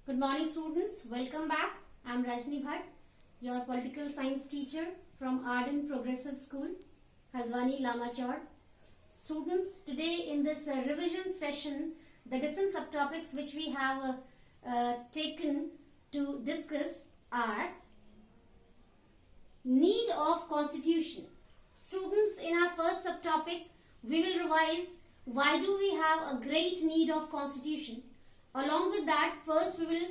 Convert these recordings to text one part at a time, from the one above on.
Good morning students, welcome back. I am Rajni Bhatt, your political science teacher from Arden Progressive School, Haldwani Lamachor. Students, today in this revision session, the different subtopics which we have taken to discuss are need of constitution. Students, in our first subtopic, we will revise why do we have a great need of constitution. Along with that, first we will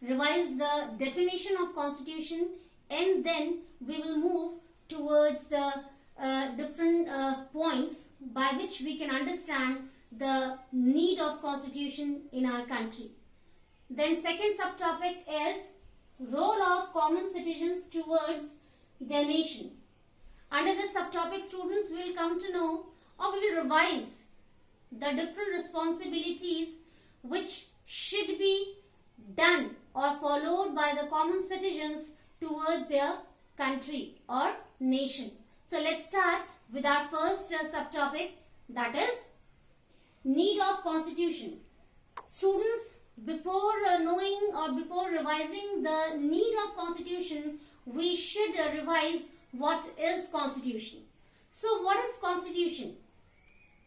revise the definition of constitution and then we will move towards the different points by which we can understand the need of constitution in our country. Then second subtopic is role of common citizens towards their nation. Under this subtopic, students will come to know or we will revise the different responsibilities which should be done or followed by the common citizens towards their country or nation. So let's start with our first subtopic, that is need of constitution. Students, before knowing or before revising the need of constitution, we should revise what is constitution. So what is constitution?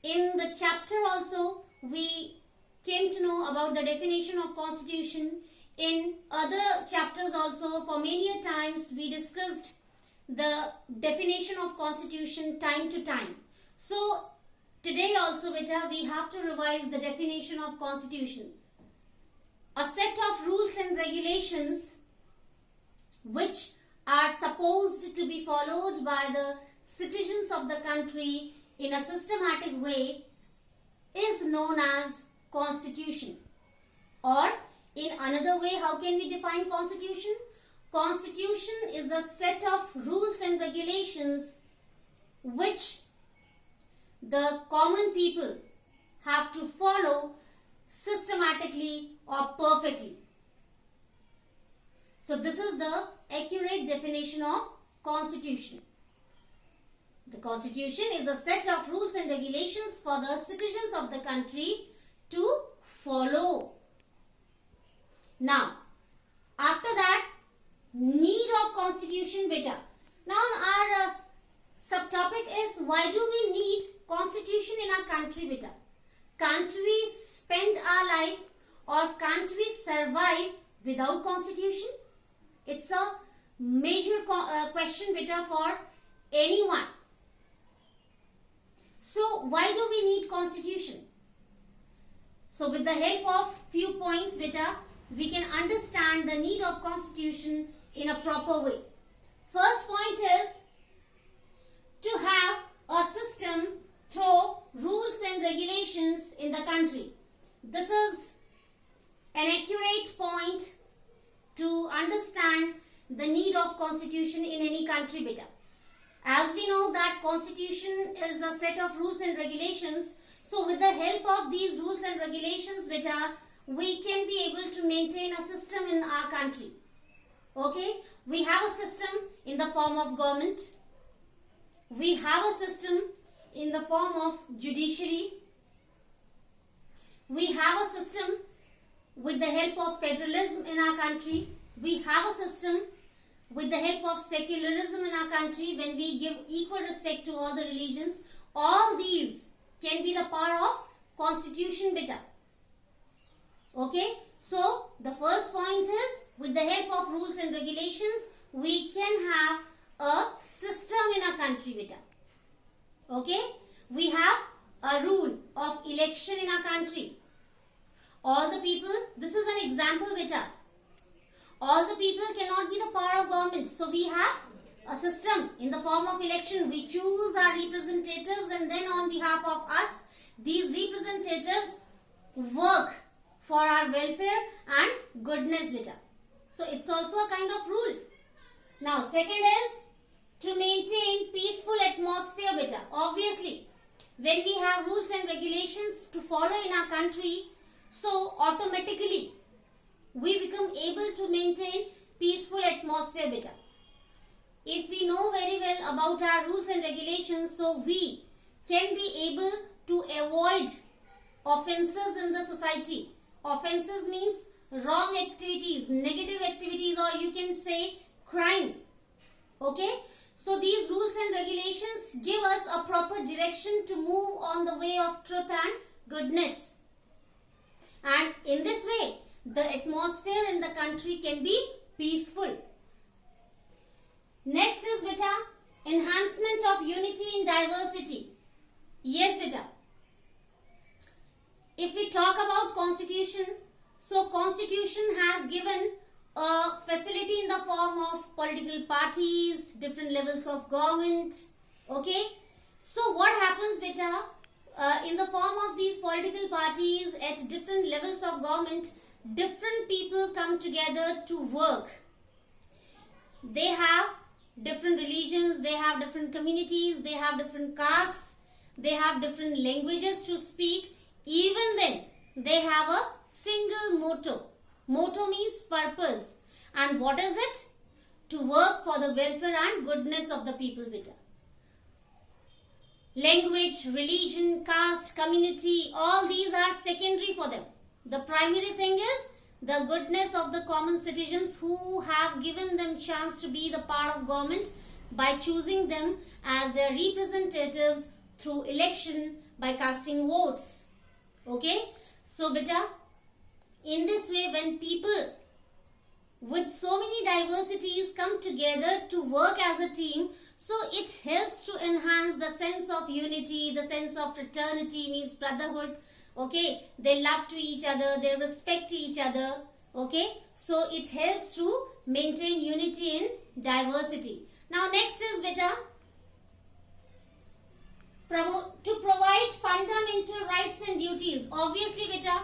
In the chapter also we came to know about the definition of constitution. In other chapters also, for many times we discussed the definition of constitution time to time. So today also beta we have to revise the definition of constitution. A set of rules and regulations which are supposed to be followed by the citizens of the country in a systematic way is known as constitution. Or in another way, how can we define constitution? Constitution is a set of rules and regulations which the common people have to follow systematically or perfectly. So this is the accurate definition of constitution. The constitution is a set of rules and regulations for the citizens of the country to follow. Now, after that, need of constitution beta. Now our subtopic is why do we need constitution in our country beta? Can't we spend our life or can't we survive without constitution? It's a major question beta for anyone. So why do we need constitution? So with the help of few points beta, we can understand the need of constitution in a proper way. First point is to have a system through rules and regulations in the country. This is an accurate point to understand the need of constitution in any country beta. As we know that constitution is a set of rules and regulations, so with the help of these rules and regulations beta, we can be able to maintain a system in our country. Okay, we have a system in the form of government. We have a system in the form of judiciary. We have a system with the help of federalism in our country. We have a system with the help of secularism in our country when we give equal respect to all the religions. All these can be the power of constitution beta. Okay, so the first point is with the help of rules and regulations we can have a system in our country beta. Okay, we have a rule of election in our country. All the people, this is an example beta. All the people cannot be the power of government. So we have a system in the form of election. We choose our representatives and then on behalf of us, these representatives work for our welfare and goodness beta. So it's also a kind of rule. Now second is to maintain peaceful atmosphere beta. Obviously, when we have rules and regulations to follow in our country, so automatically we become able to maintain peaceful atmosphere beta. If we know very well about our rules and regulations, so we can be able to avoid offences in the society. Offences means wrong activities, negative activities, or you can say crime. Okay, so these rules and regulations give us a proper direction to move on the way of truth and goodness. And in this way, the atmosphere in the country can be peaceful. Next is beta, enhancement of unity in diversity. Yes beta. If we talk about constitution, so constitution has given a facility in the form of political parties, different levels of government. Okay. So what happens beta, in the form of these political parties at different levels of government, different people come together to work. They have different religions, they have different communities, they have different castes, they have different languages to speak. Even then, they have a single motto. Motto means purpose. And what is it? To work for the welfare and goodness of the people beta. Language, religion, caste, community, all these are secondary for them. The primary thing is the goodness of the common citizens who have given them chance to be the part of government by choosing them as their representatives through election by casting votes. Okay, so beta, in this way, when people with so many diversities come together to work as a team, so it helps to enhance the sense of unity, the sense of fraternity, means brotherhood. Okay, they love to each other, they respect each other. Okay, so it helps to maintain unity in diversity. Now next is beta, to provide fundamental rights and duties. Obviously beta,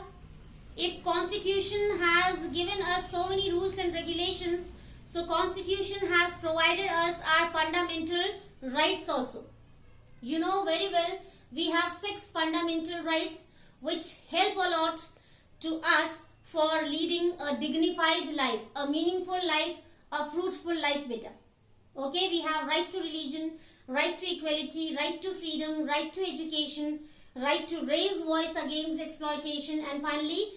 if constitution has given us so many rules and regulations, so constitution has provided us our fundamental rights also. You know very well, we have 6 fundamental rights which help a lot to us for leading a dignified life, a meaningful life, a fruitful life beta. Okay, we have right to religion, right to equality, right to freedom, right to education, right to raise voice against exploitation, and finally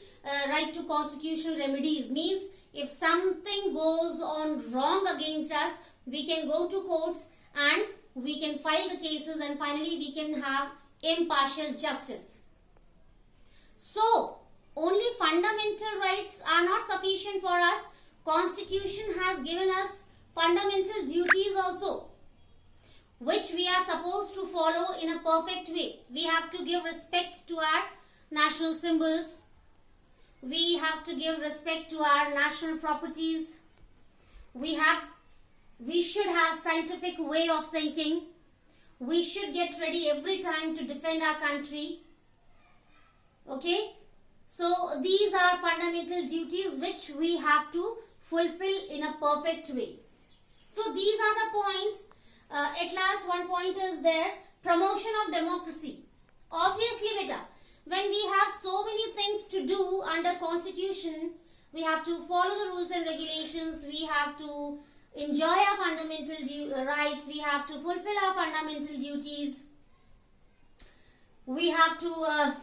right to constitutional remedies. Means if something goes on wrong against us, we can go to courts and we can file the cases, and finally we can have impartial justice. So only fundamental rights are not sufficient for us. Constitution has given us fundamental duties also, which we are supposed to follow in a perfect way. We have to give respect to our national symbols. We have to give respect to our national properties. We should have scientific way of thinking. We should get ready every time to defend our country. Okay? So these are fundamental duties which we have to fulfill in a perfect way. So these are the points. At last, one point is there, promotion of democracy. Obviously beta, when we have so many things to do under constitution, we have to follow the rules and regulations, we have to enjoy our fundamental rights, we have to fulfill our fundamental duties, we have to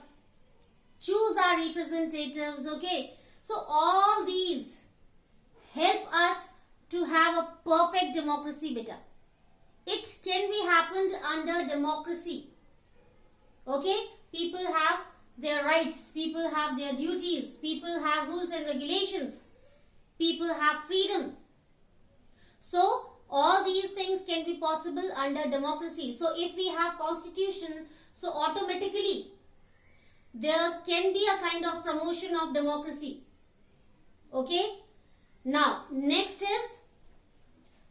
choose our representatives. Okay, so all these help us to have a perfect democracy beta. It can be happened under democracy. Okay, people have their rights, people have their duties, people have rules and regulations, people have freedom. So all these things can be possible under democracy. So if we have constitution, so automatically there can be a kind of promotion of democracy. Okay, now next is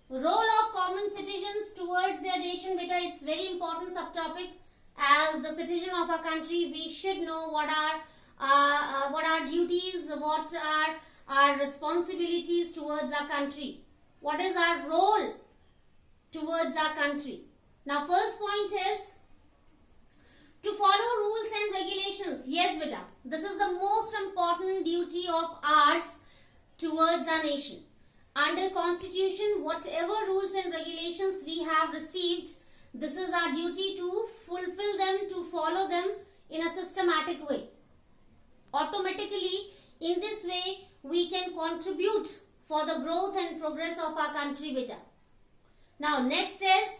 role of common citizens towards their nation beta. It's very important subtopic. As the citizen of our country, we should know what are duties, what are our responsibilities towards our country, what is our role towards our country. Now first point is to follow rules and regulations. Yes beta, this is the most important duty of ours towards our nation. Under constitution, whatever rules and regulations we have received, this is our duty to fulfill them, to follow them in a systematic way. Automatically, in this way, we can contribute for the growth and progress of our country, beta. Now next is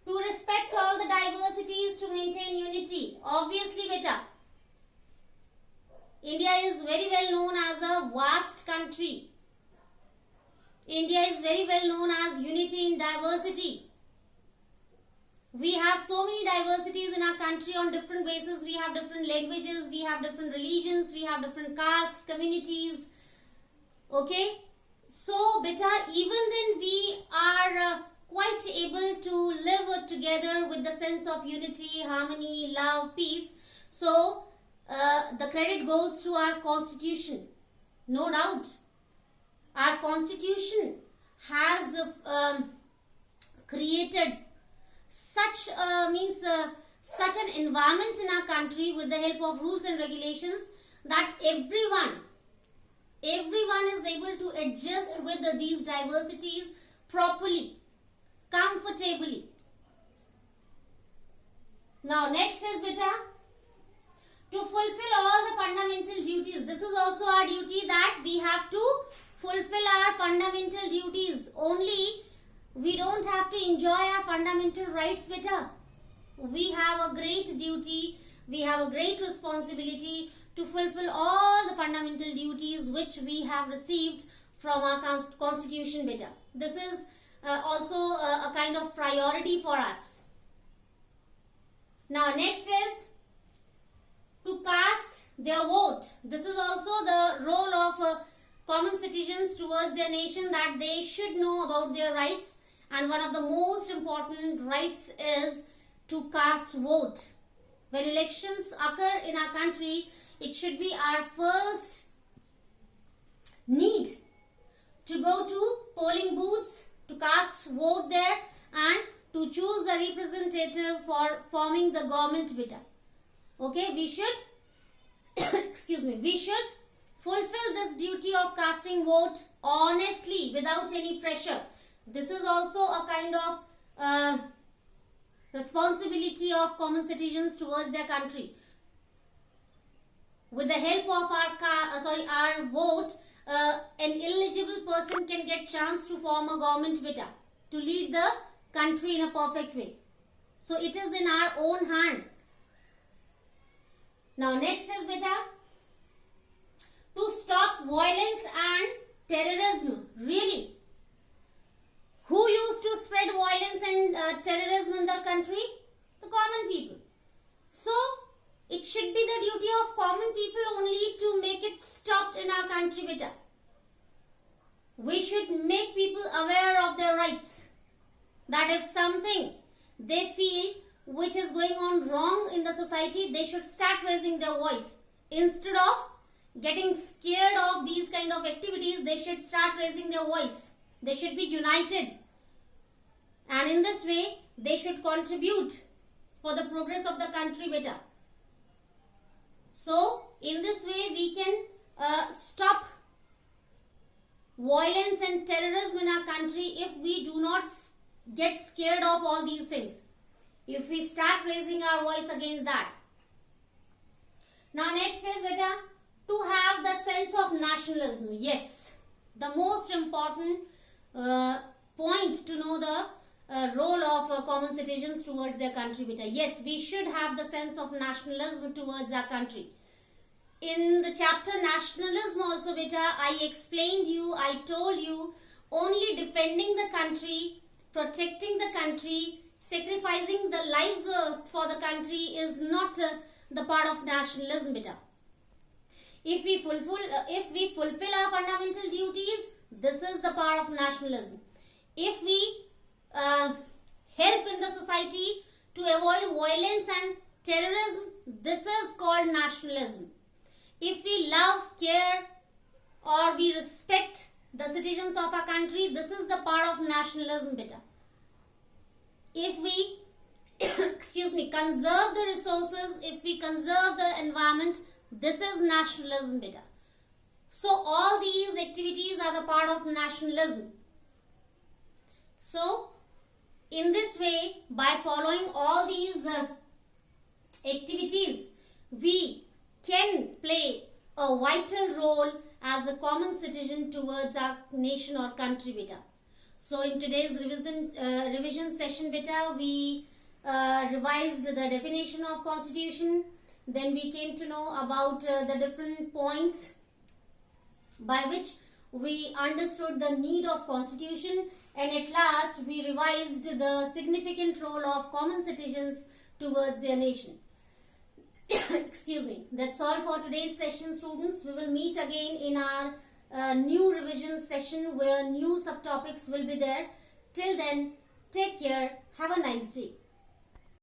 to respect all the diversities to maintain unity. Obviously, beta, India is very well known as a vast country. India is very well known as unity in diversity. We have so many diversities in our country on different bases. We have different languages, we have different religions, we have different castes, communities. Okay? So, beta, even then we are quite able to live together with the sense of unity, harmony, love, peace. So, the credit goes to our constitution. No doubt. Our constitution has created such such an environment in our country with the help of rules and regulations that everyone is able to adjust with these diversities properly, comfortably. Now next is beta, to fulfill all the fundamental duties. This is also our duty, that we have to fulfill our fundamental duties. Only we don't have to enjoy our fundamental rights, beta. We have a great duty, we have a great responsibility to fulfill all the fundamental duties which we have received from our constitution, beta. This is also a kind of priority for us. Now next is to cast their vote. This is also the role of common citizens towards their nation, that they should know about their rights, and one of the most important rights is to cast vote. When elections occur in our country, it should be our first need to go to polling booths, to cast vote there, and to choose a representative for forming the government, beta. Okay, we should excuse me, we should fulfill this duty of casting vote honestly, without any pressure. This is also a kind of responsibility of common citizens towards their country. With the help of our vote, an eligible person can get chance to form a government, beta, to lead the country in a perfect way. So it is in our own hand. Now next is beta, to stop violence and terrorism. Really, who used to spread violence and terrorism in the country? The common people. So it should be the duty of common people only to make it stopped in our country, beta. We should make people aware of their rights, that if something they feel which is going on wrong in the society, they should start raising their voice. Instead of getting scared of these kind of activities, they should start raising their voice. They should be united, and in this way they should contribute for the progress of the country, beta. So in this way we can stop violence and terrorism in our country if we do not get scared of all these things, if we start raising our voice against that. Now next is beta, to have the sense of nationalism. Yes, the most important point to know the role of common citizens towards their country, beta. Yes, we should have the sense of nationalism towards our country. In the chapter nationalism also, beta, I explained you, I told you, only defending the country, protecting the country, sacrificing the lives for the country is not the part of nationalism, beta. If we fulfill our fundamental duties, this is the part of nationalism. If we help in the society to avoid violence and terrorism, this is called nationalism. If we love, care, or we respect the citizens of our country, this is the part of nationalism, beta. If we conserve the resources, if we conserve the environment, this is nationalism, beta. So all these activities are the part of nationalism. So in this way, by following all these activities, we can play a vital role as a common citizen towards our nation or country, beta. So in today's revision session, beta, we revised the definition of constitution. Then we came to know about the different points by which we understood the need of constitution, and at last we revised the significant role of common citizens towards their nation. Excuse me. That's all for today's session, students. We will meet again in our new revision session where new subtopics will be there. Till then, take care. Have a nice day.